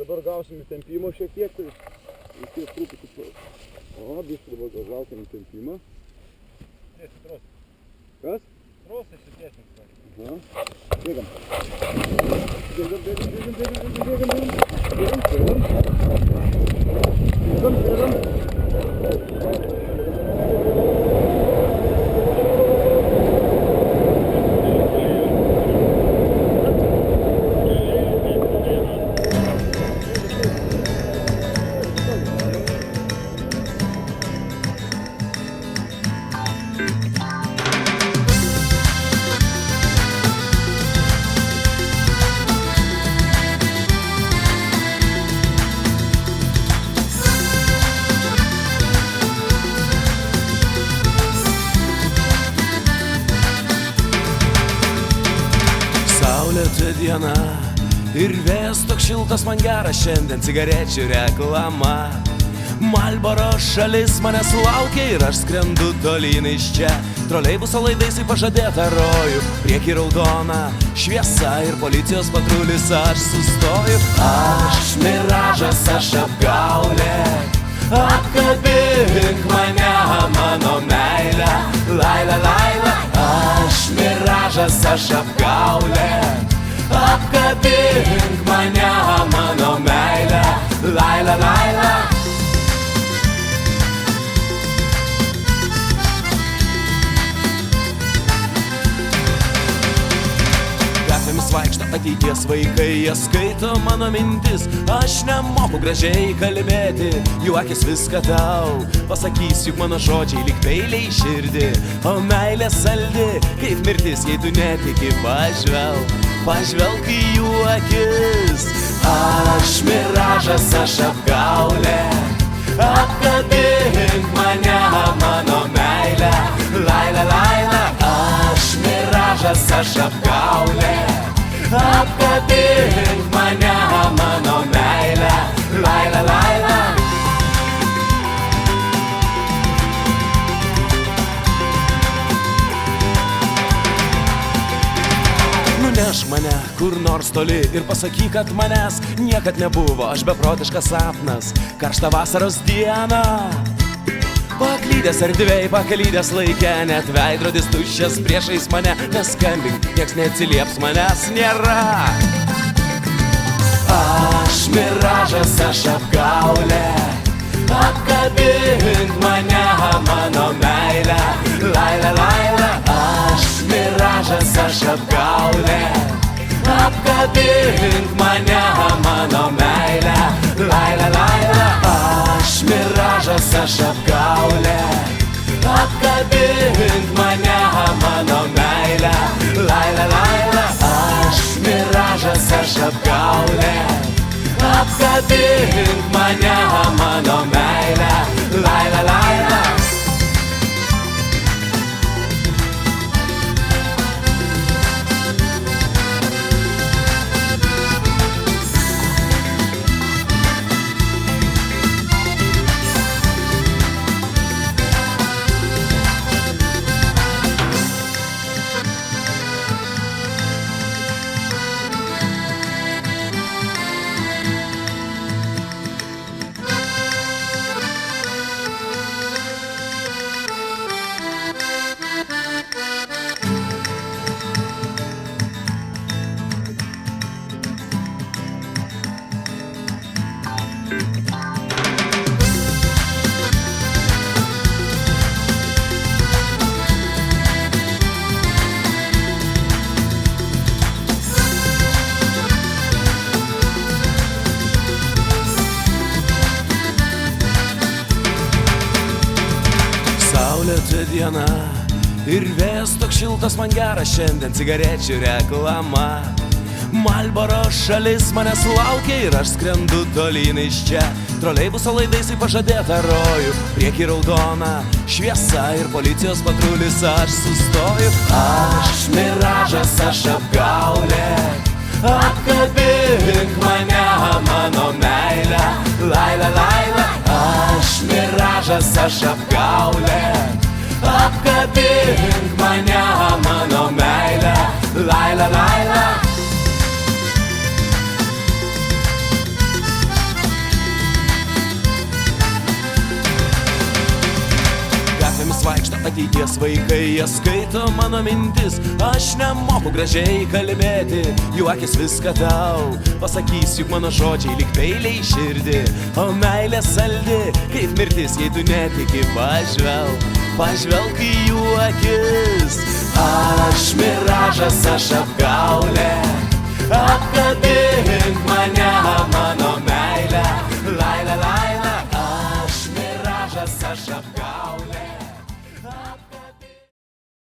Dabar gausim įtempimo šiek tiek, tai vis tiek truputį. O, biškai dabar gal laukiam įtempimą. Kas? Trosas šitiesnis. Aha. Bėgam. Saulėta diena ir vėjas toks šiltas, man geras šiandien cigarečių reklama. Marlboro šalis manęs laukia ir aš skrendu tolyn iš čia. Troleibuso laidais į pažadėtą rojų, prieky raudona šviesa ir policijos patrulis, aš sustoju. Aš miražas, aš apgaulė, apkabink mane, mano meilė, laila, laila. Aš miražas, aš apgaulė, apkabink mane, mano meilė, laila, laila. Gatvėmis vaikšto ateities vaikai, jie skaito mano mintis. Aš nemoku gražiai kalbėti, jų akis viską tau pasakys, juk mano žodžiai lyg peiliai į širdį. O meilė saldi, kaip mirtis, jei tu netiki, pažvelk, pažvelk į jų akis. Aš miražas, aš apgaulė, apkabink mane, mano meilė, laila, laila. Aš miražas, aš apgaulė, apkabink mane, mano meilė, laila, laila. Nunešk mane kur nors toli ir pasakyk, kad manęs niekad nebuvo, aš beprotiškas sapnas, karštą vasaros dieną. Paklydęs erdvėj, paklydęs laike, net veidrodis tuščias priešais mane. Neskambink, nieks neatsilieps, manęs nėra. Aš miražas, aš apgaulė, apkabink mane, mano meilė, laila, laila. Aš miražas, aš apgaulė, apkabink mane, mano meilė, laila, laila. Aš miražas, aš apgaulė, apkabink mane, mano meilė, laila, laila. Aš miražas, aš apgaulė, apkabink mane, mano meilė, laila, laila. Saulėta diena ir vėjas toks šiltas, man geras šiandien cigarečių reklama. Marlboro šalis manęs laukia ir aš skrendu tolyn iš čia. Troleibuso laidais į pažadėtą rojų, prieky raudona šviesa ir policijos patrulis, aš sustoju. Aš miražas, aš apgaulė, apkabink mane, mano meilė, laila, laila. Aš miražas, aš apgaulė, apkabink mane, mano meilė, laila, laila. gatvėmis vaikšto ateities vaikai, jie skaito mano mintis. Aš nemoku gražiai kalbėti, jų akis viską tau pasakys, juk mano žodžiai lyg peiliai širdį. O meilė saldi, kaip mirtis, jei tu netiki, pažvelk į jų akis. Aš miražas, aš apgaulė,